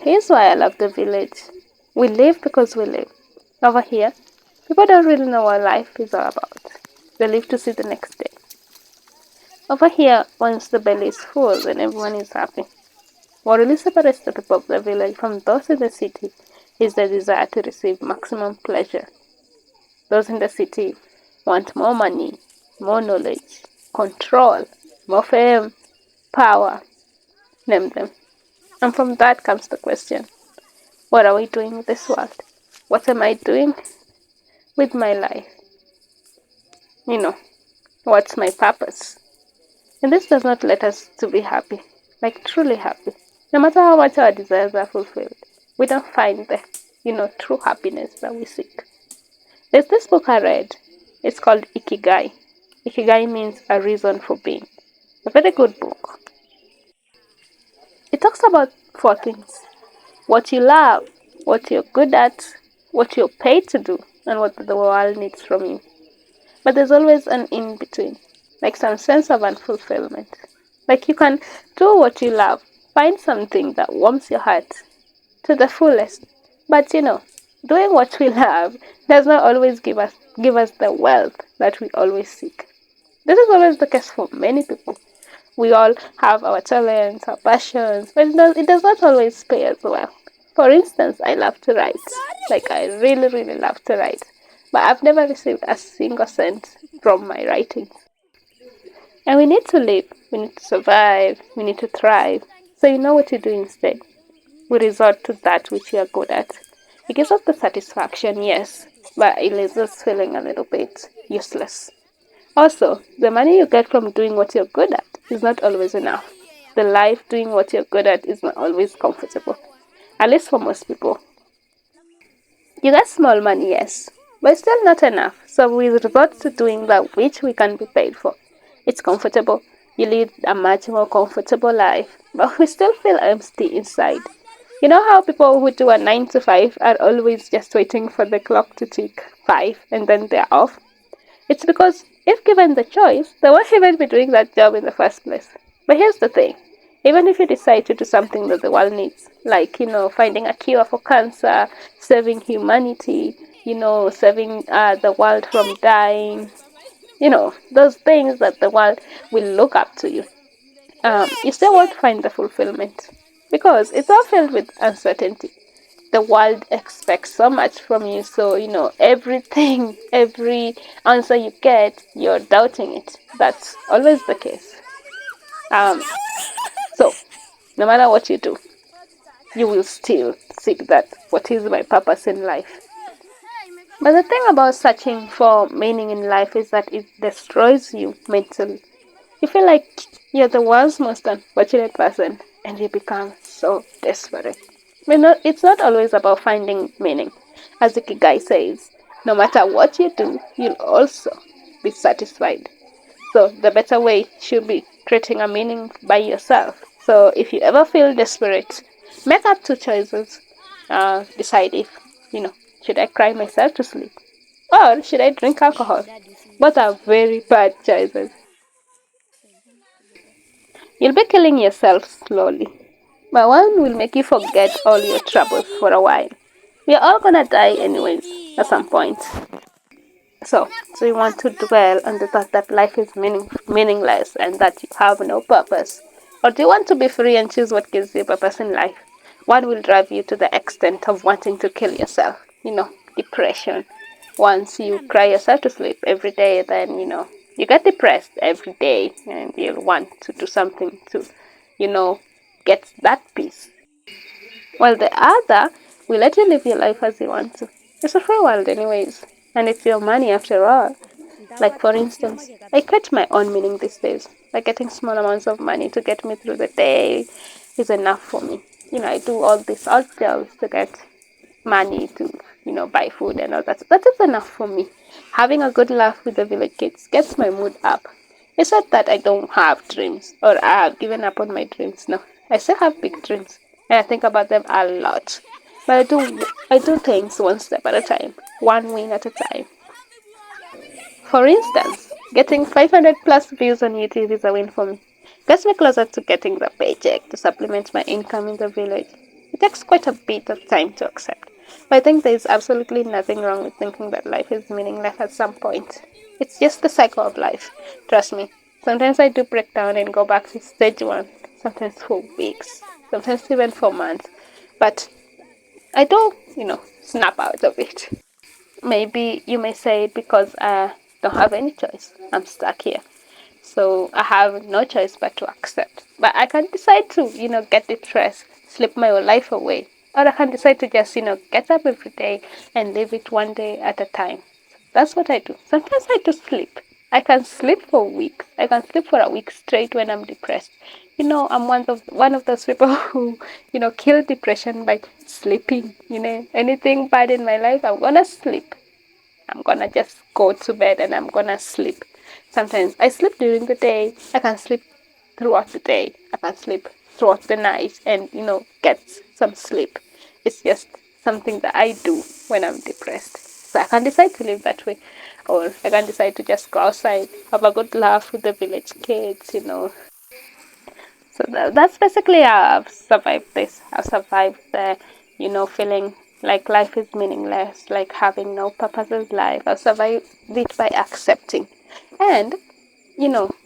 Here's why I love the village. We live because we live. Over here, people don't really know what life is all about. They live to see the next day. Over here, once the belly is full, then everyone is happy. What really separates the people of the village from those in the city is the desire to receive maximum pleasure. Those in the city want more money, more knowledge, control, more fame, power, name them. And from that comes the question, what are we doing with this world? What am I doing with my life? What's my purpose? And this does not let us to be happy, like truly happy. No matter how much our desires are fulfilled, we don't find the, true happiness that we seek. There's this book I read. It's called Ikigai. Ikigai means a reason for being. A very good book. It talks about four things: what you love, what you're good at, what you're paid to do, and what the world needs from you. But there's always an in between, like some sense of unfulfillment. Like you can do what you love, find something that warms your heart to the fullest. But doing what we love does not always give us the wealth that we always seek. This is always the case for many people. We all have our talents, our passions, but it does not always pay as well. For instance, I love to write. Like I really, really love to write. But I've never received a single cent from my writing. And we need to live, we need to survive, we need to thrive. So you know what you do instead? We resort to that which we are good at. It gives us the satisfaction, yes, but it leaves us feeling a little bit useless. Also, the money you get from doing what you're good at is not always enough. The life doing what you're good at is not always comfortable, at least for most people. You get small money, yes, but it's still not enough, so we resort to doing that which we can be paid for. It's comfortable, you lead a much more comfortable life, but we still feel empty inside. You know how people who do a 9 to 5 are always just waiting for the clock to tick 5 and then they're off? It's because if given the choice, they won't even be doing that job in the first place. But here's the thing. Even if you decide to do something that the world needs, like, finding a cure for cancer, saving humanity, saving the world from dying, those things that the world will look up to you, you still won't find the fulfillment because it's all filled with uncertainty. The world expects so much from you, so everything, every answer you get, you're doubting it. That's always the case. So no matter what you do, you will still seek that what is my purpose in life. But the thing about searching for meaning in life is that it destroys you mentally. You feel like you're the world's most unfortunate person and you become so desperate. But it's not always about finding meaning. As the Ikigai says, no matter what you do, you'll also be satisfied. So the better way should be creating a meaning by yourself. So if you ever feel desperate, make up two choices. Decide if, should I cry myself to sleep? Or should I drink alcohol? Both are very bad choices. You'll be killing yourself slowly. But one will make you forget all your troubles for a while. We are all gonna die anyways, at some point. So you want to dwell on the thought that life is meaningless and that you have no purpose? Or do you want to be free and choose what gives you purpose in life? What will drive you to the extent of wanting to kill yourself? Depression. Once you cry yourself to sleep every day, then, you get depressed every day and you'll want to do something to, get that peace. While the other will let you live your life as you want to. It's a free world anyways, and it's your money after all. Like for instance, I create my own meaning these days. Like getting small amounts of money to get me through the day is enough for me. I do all these odd jobs to get money to, buy food and all that. That is enough for me. Having a good laugh with the village kids gets my mood up. It's not that I don't have dreams or I have given up on my dreams. No, I still have big dreams and I think about them a lot. But I do things one step at a time, one win at a time. For instance, getting 500 plus views on YouTube is a win for me. Gets me closer to getting the paycheck to supplement my income in the village. It takes quite a bit of time to accept. But I think there's absolutely nothing wrong with thinking that life is meaningless at some point. It's just the cycle of life. Trust me. Sometimes I do break down and go back to stage one, sometimes for weeks, sometimes even for months. But I do, snap out of it. Maybe you may say because I don't have any choice. I'm stuck here. So I have no choice but to accept. But I can decide to, get depressed, slip my whole life away. Or I can decide to just, get up every day and live it one day at a time. That's what I do. Sometimes I do sleep. I can sleep for weeks. I can sleep for a week straight when I'm depressed. I'm one of those people who, kill depression by sleeping. Anything bad in my life, I'm gonna sleep. I'm gonna just go to bed and I'm gonna sleep. Sometimes I sleep during the day. I can sleep throughout the day. I can sleep throughout the night and, get some sleep. It's just something that I do when I'm depressed. So I can decide to live that way. Or I can decide to just go outside, have a good laugh with the village kids. So that's basically how I've survived this. I've survived the, feeling like life is meaningless, like having no purpose in life. I've survived it by accepting. And,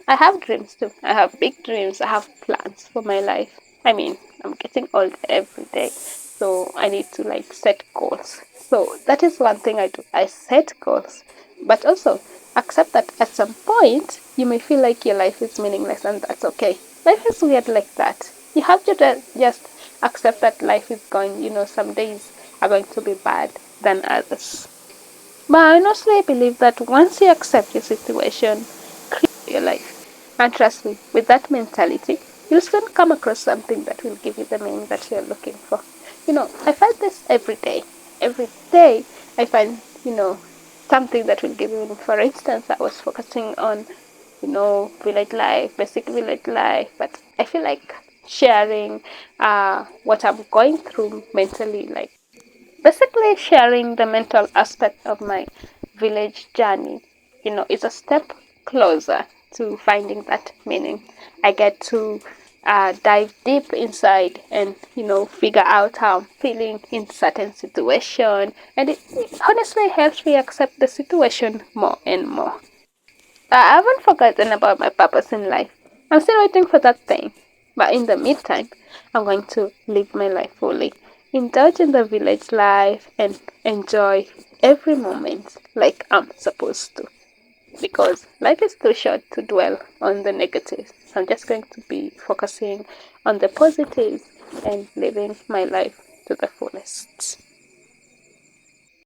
I have dreams too. I have big dreams. I have plans for my life. I mean, I'm getting older every day. So I need to set goals. So that is one thing I do. I set goals. But also accept that at some point you may feel like your life is meaningless and that's okay. Life is weird like that. You have to just accept that life is going, some days are going to be bad than others. But I honestly believe that once you accept your situation, create your life. And trust me, with that mentality, you'll soon come across something that will give you the meaning that you're looking for. I find this every day. Every day, I find, something that will give me meaning. For instance, I was focusing on, village life, basic village life, but I feel like sharing what I'm going through mentally, basically sharing the mental aspect of my village journey, is a step closer to finding that meaning. I get to dive deep inside and, figure out how I'm feeling in certain situation. And it honestly helps me accept the situation more and more. I haven't forgotten about my purpose in life. I'm still waiting for that thing. But in the meantime, I'm going to live my life fully, indulge in the village life, and enjoy every moment like I'm supposed to. Because life is too short to dwell on the negatives. So I'm just going to be focusing on the positives and living my life to the fullest.